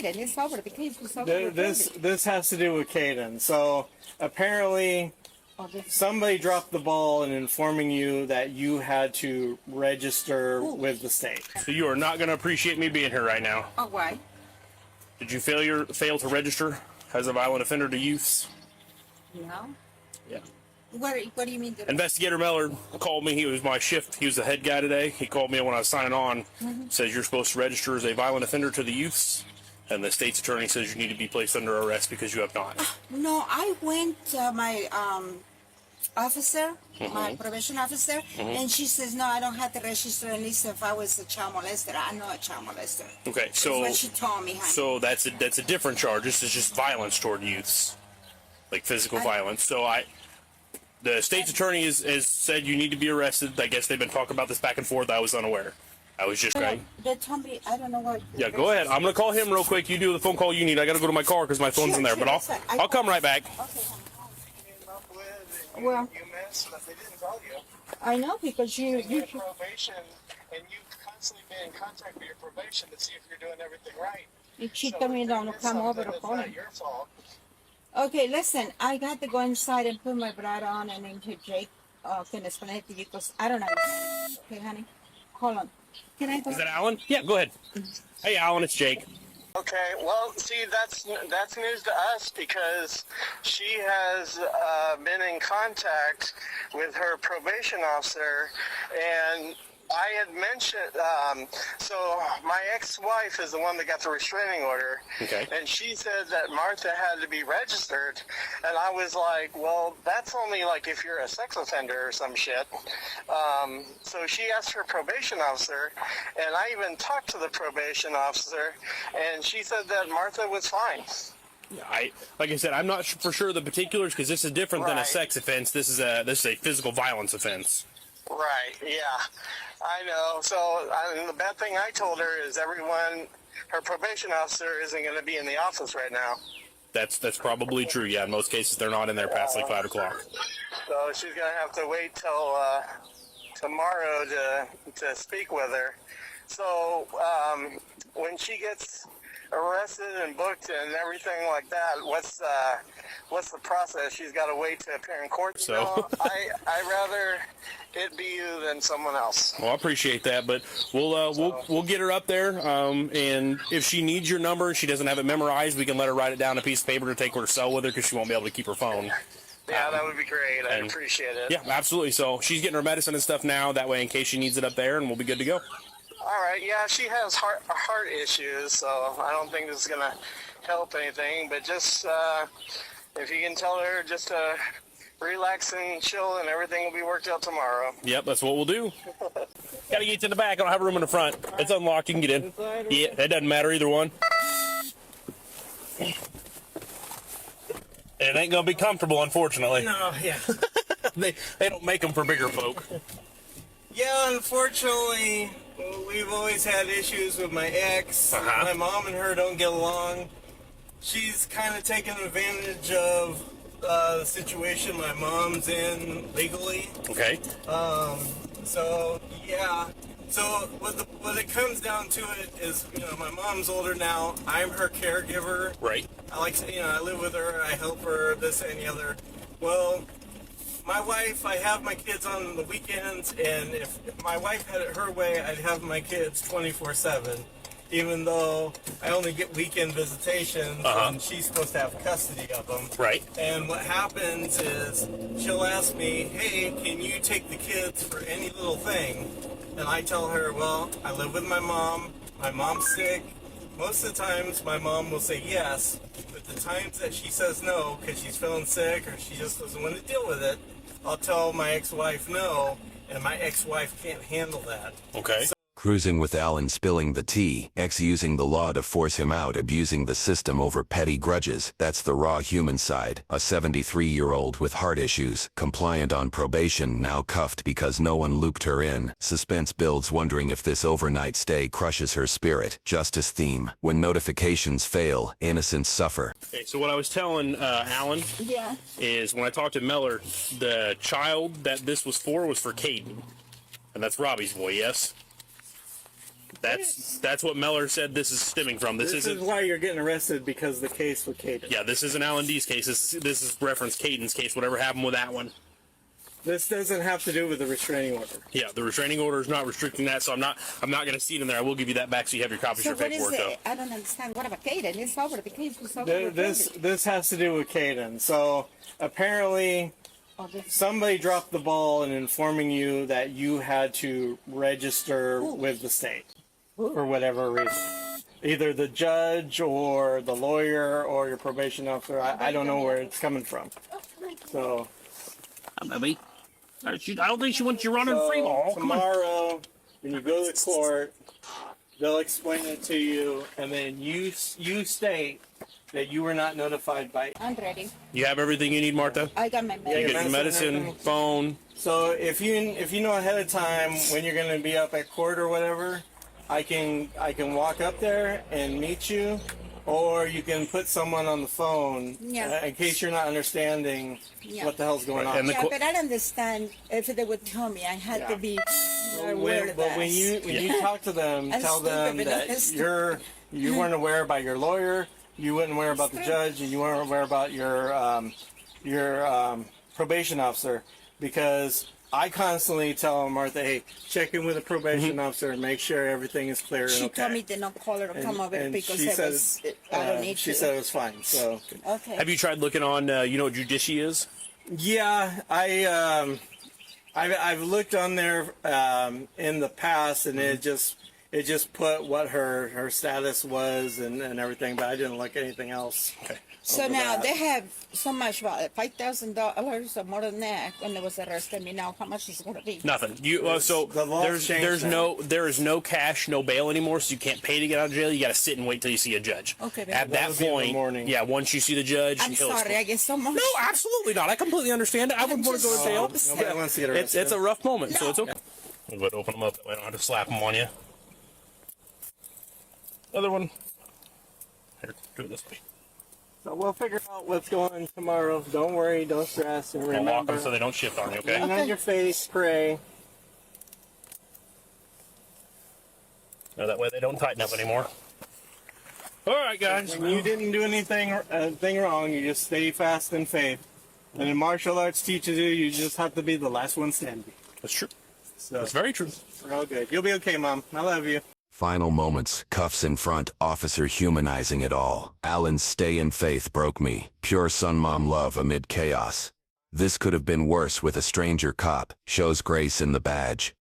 Caden. It's over. The case was over. This has to do with Caden. So apparently somebody dropped the ball in informing you that you had to register with the state. So you are not going to appreciate me being here right now. Oh, why? Did you fail to register as a violent offender to youths? No. Yeah. What do you mean? Investigator Miller called me. He was my shift. He was the head guy today. He called me when I was signing on. Says you're supposed to register as a violent offender to the youths. And the state's attorney says you need to be placed under arrest because you have not. No, I went to my officer, my probation officer, and she says, no, I don't have to register at least if I was a child molester. I'm not a child molester. Okay, so that's what she told me, honey. So that's a different charge. This is just violence toward youths, like physical violence. So the state's attorney has said you need to be arrested. I guess they've been talking about this back and forth. I was unaware. I was just they told me, I don't know what. Yeah, go ahead. I'm gonna call him real quick. You do the phone call you need. I gotta go to my car because my phone's in there. But I'll come right back. Okay. Well, you missed, but they didn't tell you. I know because you probation, and you've constantly been in contact with your probation to see if you're doing everything right. She told me don't come over to call him. It's not your fault. Okay, listen, I got to go inside and put my bra on and into Jake can explain it to you because I don't know. Okay, honey, hold on. Can I go? Is that Alan? Yeah, go ahead. Hey, Alan, it's Jake. Okay, well, see, that's news to us because she has been in contact with her probation officer, and I had mentioned, so my ex-wife is the one that got the restraining order, okay, and she said that Martha had to be registered, and I was like, well, that's only like if you're a sex offender or some shit. So she asked her probation officer, and I even talked to the probation officer, and she said that Martha was fine. Like I said, I'm not for sure the particulars because this is different than a sex offense. This is a physical violence offense. Right, yeah, I know. So the bad thing I told her is her probation officer isn't going to be in the office right now. That's probably true, yeah. In most cases, they're not in there past like 5 o'clock. So she's going to have to wait till tomorrow to speak with her. So when she gets arrested and booked and everything like that, what's the process? She's got to wait to appear in court. So no, I rather it be you than someone else. Well, I appreciate that, but we'll get her up there, and if she needs your number and she doesn't have it memorized, we can let her write it down on a piece of paper to take to her cell with her because she won't be able to keep her phone. Yeah, that would be great. I appreciate it. Yeah, absolutely. So she's getting her medicine and stuff now. That way, in case she needs it up there, and we'll be good to go. All right. Yeah, she has heart issues, so I don't think this is going to help anything. But just if you can tell her just to relax and chill, and everything will be worked out tomorrow. Yep, that's what we'll do. Gotta get to the back. I don't have a room in the front. It's unlocked. You can get in. Yeah, it doesn't matter either one. It ain't gonna be comfortable, unfortunately. No, yeah. They don't make them for bigger folk. Yeah, unfortunately, we've always had issues with my ex. My mom and her don't get along. She's kind of taken advantage of the situation my mom's in legally. Okay. So yeah. So what it comes down to it is, my mom's older now. I'm her caregiver. Right. I like to, I live with her. I help her, this and the other. Well, my wife, I have my kids on the weekends, and if my wife had it her way, I'd have my kids 24/7. Even though I only get weekend visitations, and she's supposed to have custody of them. Right. And what happens is she'll ask me, hey, can you take the kids for any little thing? And I tell her, well, I live with my mom. My mom's sick. Most of the times my mom will say yes, but the times that she says no because she's feeling sick or she just doesn't want to deal with it, I'll tell my ex-wife no, and my ex-wife can't handle that. Okay. Cruising with Alan spilling the tea, ex using the law to force him out, abusing the system over petty grudges. That's the raw human side. A 73-year-old with heart issues, compliant on probation, now cuffed because no one looped her in. Suspense builds, wondering if this overnight stay crushes her spirit. Justice theme. When notifications fail, innocents suffer. Okay, so what I was telling Alan is when I talked to Miller, the child that this was for Caden. And that's Robbie's boy, yes? That's what Meller said this is stemming from. This This isn't. is why you're getting arrested, because the case with Caden. Yeah, this isn't Alan D's case. This is reference Caden's case. Whatever happened with that one. This doesn't have to do with the restraining order. Yeah, the restraining order is not restricting that, so I'm not going to see it in there. I will give you that back so you have your copies So of your what is paperwork, though. it? I don't understand. What about Kaden? It's over. The case was over. This has to do with Caden. So apparently Oh, this- somebody dropped the ball in informing you that you had to register with the state for whatever reason. Either the judge or the lawyer or your probation officer. I don't know where it's coming from. So, Maybe. I don't think she wants you running free ball. Come on. tomorrow, when you go to court, they'll explain it to you, and then you state that you were not notified by. I'm ready. You have everything you need, Martha? I got my You medicine. get your medicine, medicine. phone. So if you know ahead of time when you're going to be up at court or whatever, I can walk up there and meet you, or you can put someone on the phone Yeah. in case you're not understanding Yeah. what the hell's going on. And the Yeah, but I don't understand if they would tell me. I had to be aware of But that. when you talk to them, I'm tell them stupid, that I'm you weren't aware by your lawyer, you weren't aware about the judge, and you weren't aware about your probation officer, because I constantly tell Martha, hey, check in with the probation officer and make sure everything is clear She and okay. told me to not call her or come over because she it said, was, I don't need she to. said it was fine. So Okay. Have you tried looking on, you know what Judici is? yeah, I've looked on there in the past, and it just put what her status was and everything, but I didn't look anything else. Okay. So over now that. they have so much, what, $5,000 or more than that when they was arrested me. Now how much is it going to be? Nothing. You so The law's changed now. there is no cash, no bail anymore, so you can't pay to get out of jail. You got to sit and wait till you see a judge. Okay, baby. At That that would be in the point, morning. yeah, once you see the judge, I'm he'll sorry, I get so much. No, absolutely not. I completely understand it. I wouldn't want to go to jail. Nobody wants to get arrested. It's a rough moment, so it's okay. We'll go to open them up. That way I don't have to slap them on you. Other one. Here, do it this way. So we'll figure out what's going on tomorrow. Don't worry, don't stress, and I'll walk remember, them so they don't shift on you, okay? lean on your face, pray. No, that way they don't tighten up anymore. All right, guys. When you didn't do anything thing wrong, you just stay fast in faith. And in martial arts teaches you just have to be the last one standing. That's true. So That's very true. we're all good. You'll be okay, Mom. I love you. Final moments, cuffs in front, officer humanizing it all. Alan's stay in faith broke me. Pure son-mom love amid chaos. This could have been worse with a stranger cop, shows grace in the badge.